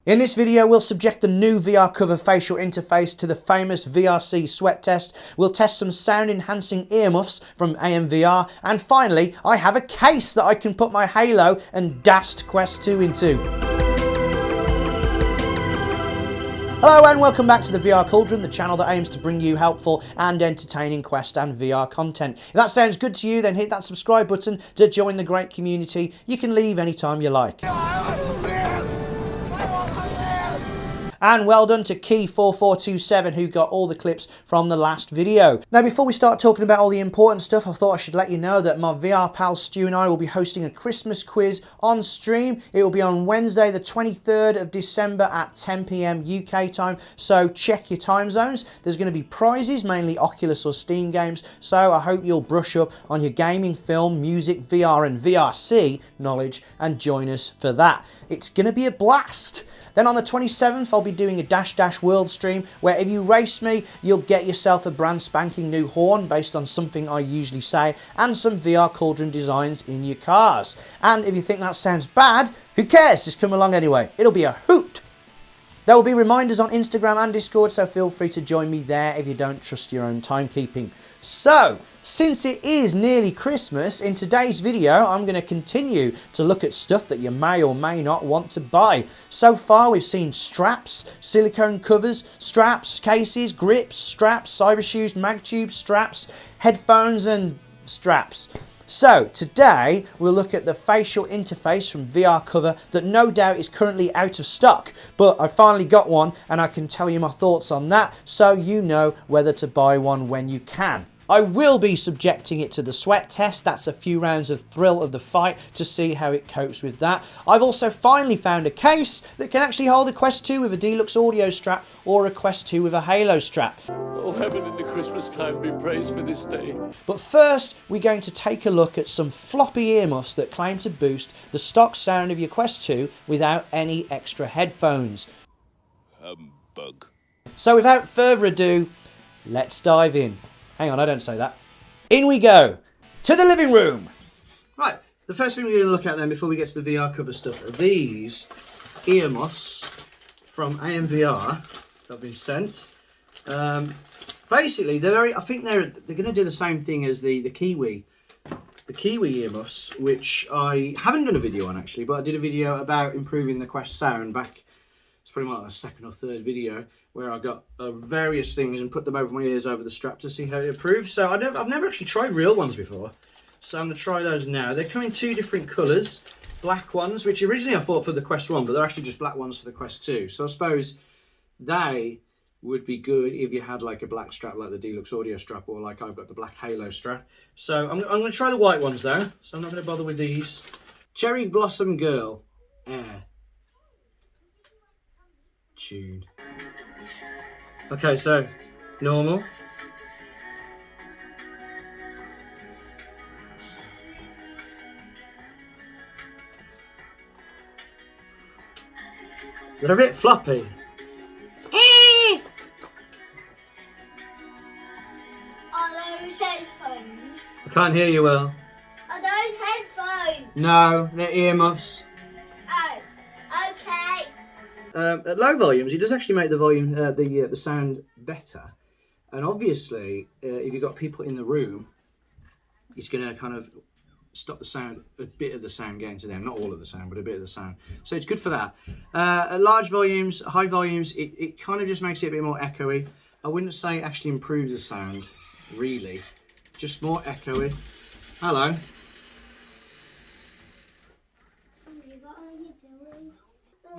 In this video, we'll subject the new VR cover facial interface to the famous VRC sweat test. We'll test some sound-enhancing earmuffs from AMVR. And finally, I have a case that I can put my Halo and Dast Quest 2 into. Hello and welcome back to the VRCauldron, the channel that aims to bring you helpful and entertaining Quest and VR content. If that sounds good to you, then hit that subscribe button to join the great community. You can leave anytime you like. And well done to Key4427 who got all the clips from the last video. Now before we start talking about all the important stuff, I thought I should let you know that my VR pal Stu and I will be hosting a Christmas quiz on stream. It will be on Wednesday the 23rd of December at 10 PM UK time, so check your time zones. There's going to be prizes, mainly Oculus or Steam games, so I hope you'll brush up on your gaming, film, music, VR and VRC knowledge and join us for that. It's going to be a blast. Then on the 27th, I'll be doing a Dash World stream where if you race me, you'll get yourself a brand spanking new horn based on something I usually say and some VRCauldron designs in your cars. And if you think that sounds bad, who cares? Just come along anyway. It'll be a hoot. There will be reminders on Instagram and Discord, so feel free to join me there if you don't trust your own timekeeping. So, since it is nearly Christmas, in today's video I'm going to continue to look at stuff that you may or may not want to buy. So far we've seen straps, silicone covers, straps, cases, grips, straps, cyber shoes, mag tubes, straps, headphones and straps. So today we'll look at the facial interface from VR Cover that no doubt is currently out of stock, but I finally got one and I can tell you my thoughts on that so you know whether to buy one when you can. I will be subjecting it to the sweat test. That's a few rounds of thrill of the fight to see how it copes with that. I've also finally found a case that can actually hold a Quest 2 with a Deluxe Audio Strap or a Quest 2 with a Halo strap. Oh, heaven in the Christmas time be praised for this day. But first, we're going to take a look at some floppy earmuffs that claim to boost the stock sound of your Quest 2 without any extra headphones. Humbug. So without further ado, let's dive in. Hang on, I don't say that. In we go, to the living room. Right, the first thing we're going to look at then before we get to the VR cover stuff are these earmuffs from AMVR that have been sent. Basically, I think they're going to do the same thing as the Kiwi earmuffs, which I haven't done a video on actually, but I did a video about improving the Quest sound back. It's probably like a second or third video where I got various things and put them over my ears over the strap to see how it improves. So I've never actually tried real ones before, so I'm going to try those now. They come in two different colours, black ones, which originally I thought for the Quest 1, but they're actually just black ones for the Quest 2. So I suppose they would be good if you had like a black strap like the Deluxe Audio Strap or like I've got the black Halo strap. So I'm going to try the white ones though, so I'm not going to bother with these. Cherry Blossom Girl Air. Tune. Okay, so normal. They're a bit floppy. Are those headphones? I can't hear you well. Are those headphones? No, they're earmuffs. Oh, okay. At low volumes, it does actually make the volume, the sound better. And obviously, if you've got people in the room, it's going to kind of stop the sound, a bit of the sound getting to them. Not all of the sound, but a bit of the sound. So it's good for that. At large volumes, high volumes, it kind of just makes it a bit more echoey. I wouldn't say it actually improves the sound, really. Just more echoey. Hello.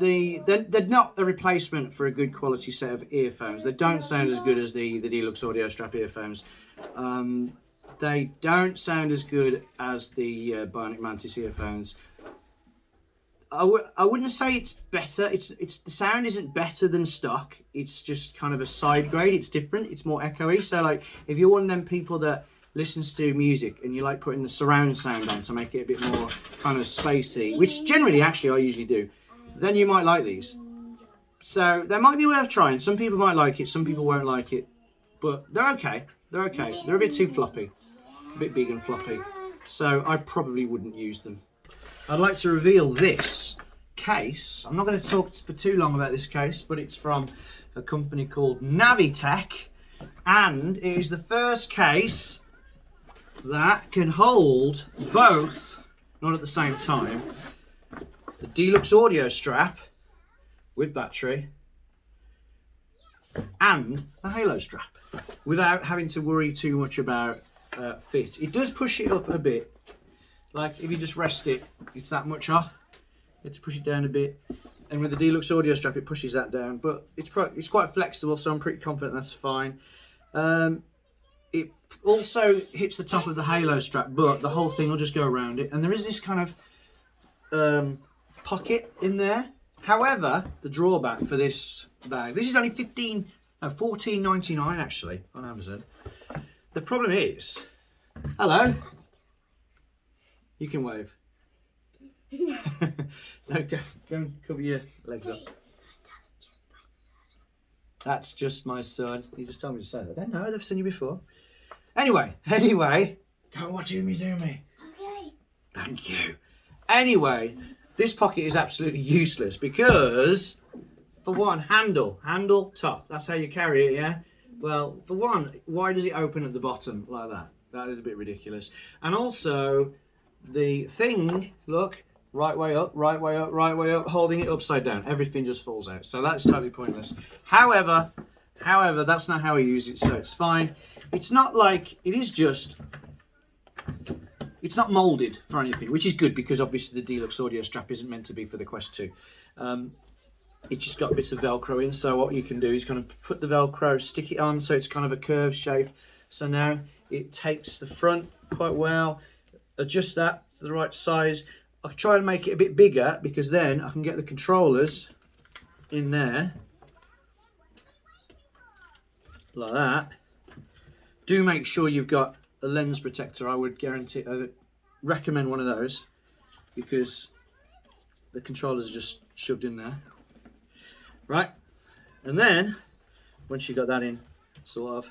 They're not a replacement for a good quality set of earphones. They don't sound as good as the Deluxe Audio Strap earphones. They don't sound as good as the Bionic Mantis earphones. I wouldn't say it's better. The sound isn't better than stock. It's just kind of a side grade. It's different. It's more echoey. So like if you're one of them people that listens to music and you like putting the surround sound on to make it a bit more kind of spacey, which generally actually I usually do, then you might like these. So they might be worth trying. Some people might like it, some people won't like it, but they're okay. They're okay. They're a bit too floppy, a bit big and floppy. So I probably wouldn't use them. I'd like to reveal this case. I'm not going to talk for too long about this case, but it's from a company called Navitech, and it is the first case that can hold both, not at the same time, the Deluxe Audio Strap with battery and the Halo strap without having to worry too much about fit. It does push it up a bit. Like if you just rest it, it's that much off. You have to push it down a bit. And with the Deluxe Audio Strap, it pushes that down. But it's quite flexible, so I'm pretty confident that's fine. It also hits the top of the Halo strap, but the whole thing will just go around it. And there is this kind of pocket in there. However, the drawback for this bag, this is only $14.99 actually on Amazon. The problem is, hello, you can wave. No, go and cover your legs up. That's just my son. You just told me to say that. I don't know, they've seen you before. Anyway, go and watch me do me. Okay. Thank you. Anyway, this pocket is absolutely useless because, for one, handle, top. That's how you carry it, yeah? Well, for one, why does it open at the bottom like that? That is a bit ridiculous. And also, the thing, look, right way up, holding it upside down. Everything just falls out. So that's totally pointless. However, that's not how I use it, so it's fine. It's not like, it's not molded for anything, which is good because obviously the Deluxe Audio Strap isn't meant to be for the Quest 2. It's just got bits of Velcro in, so what you can do is kind of put the Velcro, stick it on so it's kind of a curved shape. So now it takes the front quite well, adjust that to the right size. I'll try and make it a bit bigger because then I can get the controllers in there, like that. Do make sure you've got a lens protector. I would recommend one of those because the controllers are just shoved in there. Right, and then once you got that in, sort of,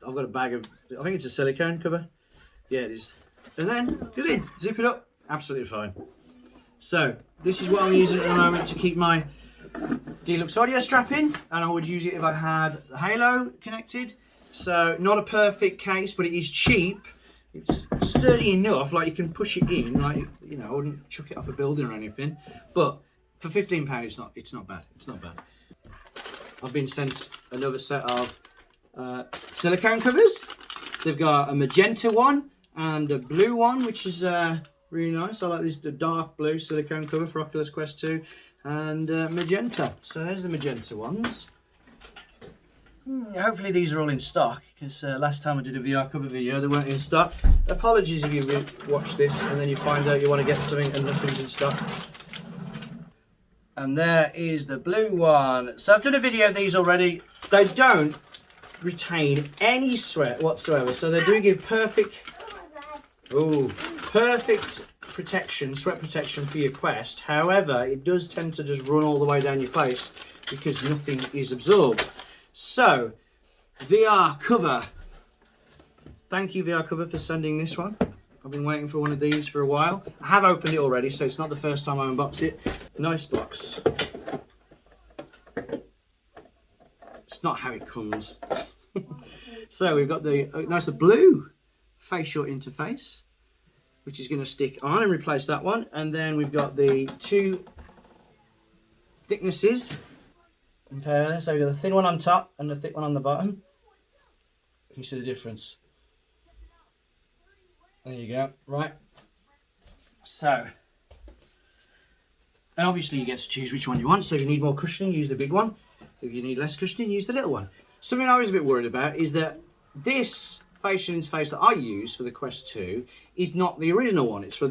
I've got a bag of, I think it's a silicone cover. Yeah, it is. And then put it in, zip it up, absolutely fine. So this is what I'm using at the moment to keep my Deluxe Audio Strap in, and I would use it if I had the Halo connected. So not a perfect case, but it is cheap. It's sturdy enough, like you can push it in, like, you know, I wouldn't chuck it off a building or anything. But for £15, it's not bad. It's not bad. I've been sent another set of silicone covers. They've got a magenta one and a blue one, which is really nice. I like this, the dark blue silicone cover for Oculus Quest 2 and magenta. So there's the magenta ones. Hopefully these are all in stock because last time I did a VR cover video they weren't in stock. Apologies if you watch this and then you find out you want to get something and nothing's in stock. And there is the blue one. So I've done a video of these already. They don't retain any sweat whatsoever. So they do give perfect protection, sweat protection for your Quest. However, it does tend to just run all the way down your face because nothing is absorbed. So, VR cover. Thank you, VR cover, for sending this one. I've been waiting for one of these for a while. I have opened it already, so it's not the first time I unbox it. Nice box. It's not how it comes. So we've got the nice blue facial interface, which is going to stick on and replace that one. And then we've got the two thicknesses. So we've got the thin one on top and the thick one on the bottom. You see the difference? There you go, right. So, and obviously you get to choose which one you want. So if you need more cushioning, use the big one. If you need less cushioning, use the little one. Something I was a bit worried about is that this facial interface that I use for the Quest 2 is not the original one. It's from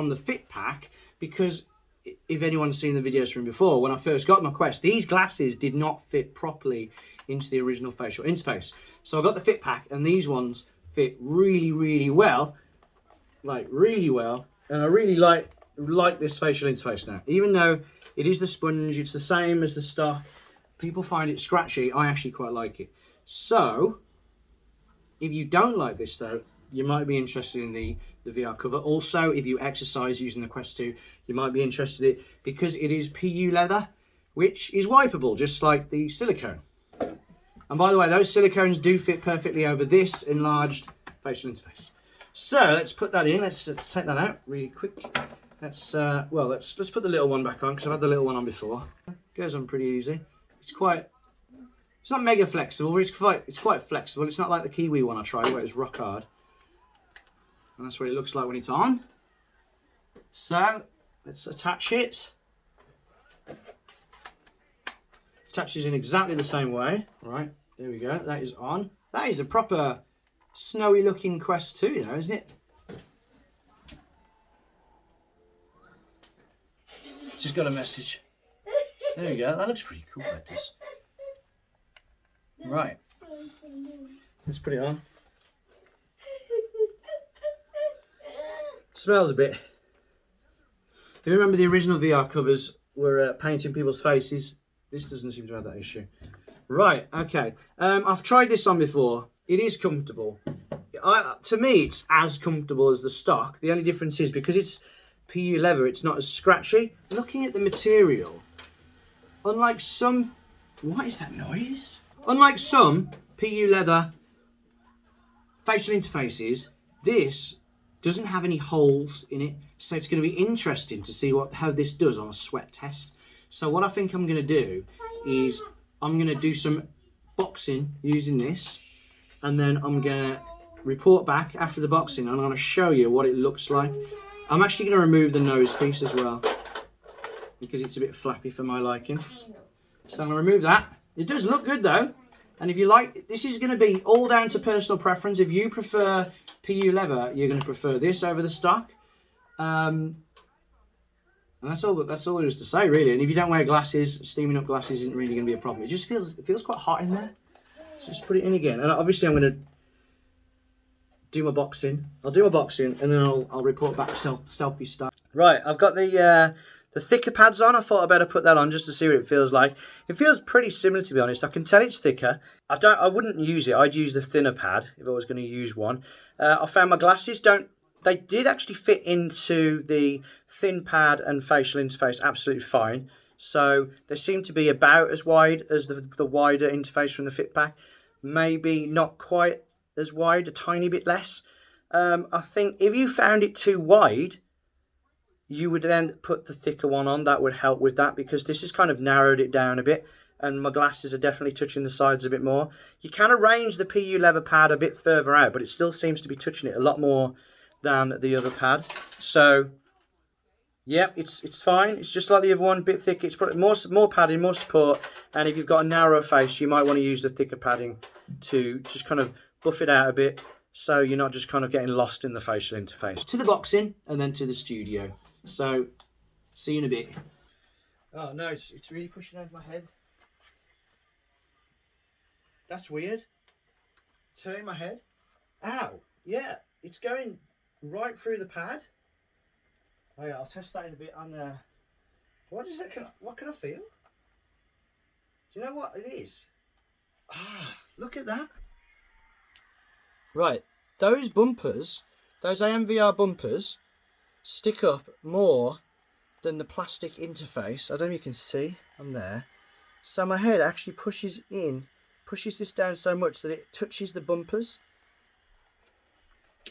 the Fit Pack, because if anyone's seen the videos from before, when I first got my Quest, these glasses did not fit properly into the original facial interface. So I got the Fit Pack, and these ones fit really, really well, like really well, and I really like this facial interface now. Even though it is the sponge, it's the same as the stock, people find it scratchy, I actually quite like it. So if you don't like this though, you might be interested in the VR cover. Also, if you exercise using the Quest 2, you might be interested in it because it is PU leather, which is wipeable, just like the silicone. And by the way, those silicones do fit perfectly over this enlarged facial interface. So let's put that in. Let's take that out really quick. Let's put the little one back on because I've had the little one on before. Goes on pretty easy. It's not mega flexible, but it's quite flexible. It's not like the Kiwi one I tried where it's rock hard. And that's what it looks like when it's on. So let's attach it. Attaches in exactly the same way. Right, there we go. That is on. That is a proper snowy looking Quest 2 now, isn't it? Just got a message. There we go. That looks pretty cool, that does. Right. Let's put it on. Smells a bit. If you remember the original VR covers were painting people's faces, this doesn't seem to have that issue. Right, okay. I've tried this on before. It is comfortable. To me, it's as comfortable as the stock. The only difference is because it's PU leather, it's not as scratchy. Looking at the material, unlike some... What is that noise? Unlike some PU leather facial interfaces, this doesn't have any holes in it, so it's going to be interesting to see how this does on a sweat test. So what I think I'm going to do is I'm going to do some boxing using this, and then I'm going to report back after the boxing, and I'm going to show you what it looks like. I'm actually going to remove the nose piece as well because it's a bit flappy for my liking. So I'm going to remove that. It does look good though. And if you like, this is going to be all down to personal preference. If you prefer PU leather, you're going to prefer this over the stock. And that's all there is to say, really. And if you don't wear glasses, steaming up glasses isn't really going to be a problem. It feels quite hot in there. So just put it in again. And obviously I'm going to do my boxing. I'll do my boxing and then I'll report back selfie style. Right, I've got the thicker pads on. I thought I'd better put that on just to see what it feels like. It feels pretty similar, to be honest. I can tell it's thicker. I wouldn't use it. I'd use the thinner pad if I was going to use one. I found my glasses they did actually fit into the thin pad and facial interface absolutely fine. So they seem to be about as wide as the wider interface from the fit pack. Maybe not quite as wide, a tiny bit less. I think if you found it too wide, you would then put the thicker one on. That would help with that because this has kind of narrowed it down a bit and my glasses are definitely touching the sides a bit more. You can arrange the PU leather pad a bit further out, but it still seems to be touching it a lot more than the other pad. So yeah, it's fine. It's just like the other one, a bit thicker. It's probably more padding, more support, and if you've got a narrow face, you might want to use the thicker padding to just kind of buff it out a bit so you're not just kind of getting lost in the facial interface. To the boxing and then to the studio. So, see you in a bit. Oh no, it's really pushing over my head. That's weird. It's hurting my head. Ow, yeah, it's going right through the pad. Oh yeah, I'll test that in a bit on what can I feel? Do you know what it is? Ah, look at that. Right, those bumpers, those AMVR bumpers, stick up more than the plastic interface. I don't know if you can see, I'm there. So my head actually pushes this down so much that it touches the bumpers.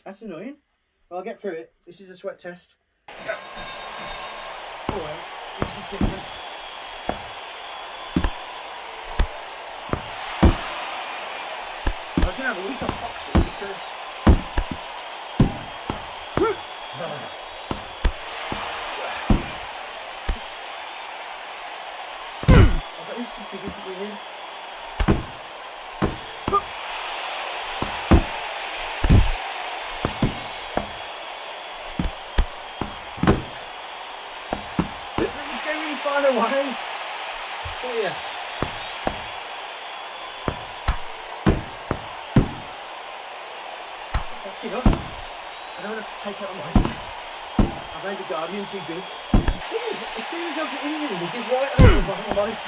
That's annoying. Well, I'll get through it. This is a sweat test. Oh well, this is different. I was going to have a week off boxing because I've got this configured with him. It's going really far away. Oh yeah. Backing up. I don't want to take out a light. I've made the Guardian too big. The thing is, as soon as I'm in the rig, it's right over the bottom of the light.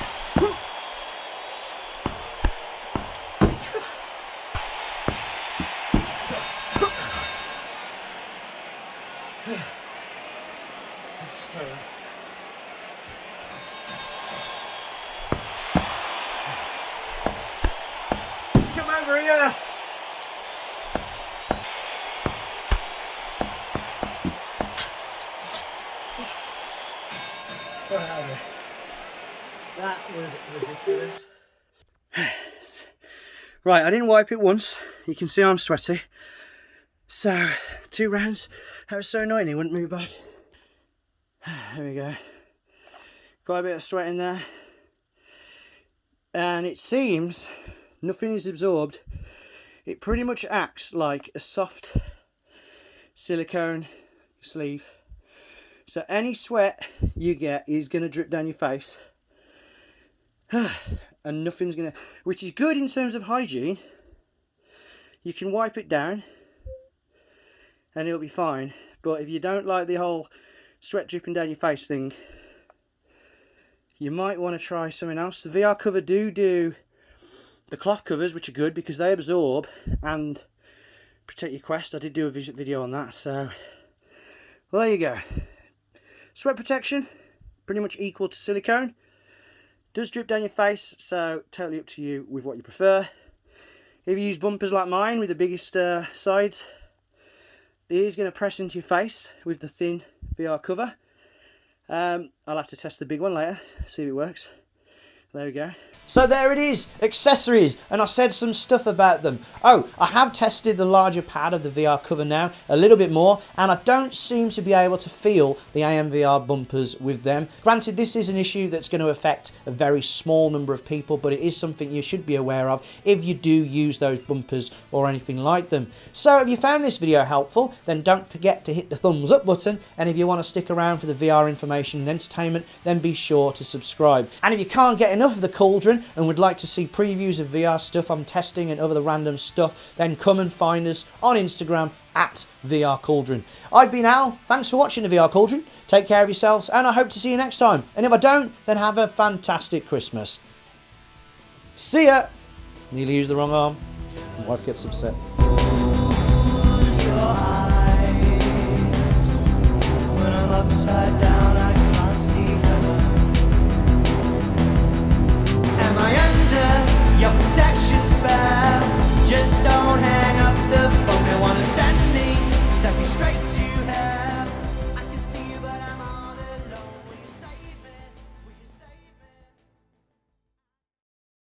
That was ridiculous. Right, I didn't wipe it once. You can see I'm sweaty. So, 2 rounds. That was so annoying, he wouldn't move back. There we go. Quite a bit of sweat in there. And it seems nothing is absorbed. It pretty much acts like a soft silicone sleeve. So any sweat you get is going to drip down your face. And nothing's going to... Which is good in terms of hygiene. You can wipe it down and it'll be fine. But if you don't like the whole sweat dripping down your face thing, you might want to try something else. The VR cover do the cloth covers, which are good because they absorb and protect your Quest. I did do a video on that, so well, there you go. Sweat protection, pretty much equal to silicone. Does drip down your face, so totally up to you with what you prefer. If you use bumpers like mine with the biggest sides, it is going to press into your face with the thin VR cover. I'll have to test the big one later, see if it works. There we go. So there it is, accessories, and I said some stuff about them. Oh, I have tested the larger pad of the VR cover now, a little bit more, and I don't seem to be able to feel the AMVR bumpers with them. Granted, this is an issue that's going to affect a very small number of people, but it is something you should be aware of if you do use those bumpers or anything like them. So if you found this video helpful, then don't forget to hit the thumbs up button, and if you want to stick around for the VR information and entertainment, then be sure to subscribe. And if you can't get enough of the Cauldron and would like to see previews of VR stuff I'm testing and other random stuff, then come and find us on Instagram at VRCauldron. I've been Al, thanks for watching the VR Cauldron, take care of yourselves, and I hope to see you next time. And if I don't, then have a fantastic Christmas. See ya! Nearly used the wrong arm. My wife gets upset.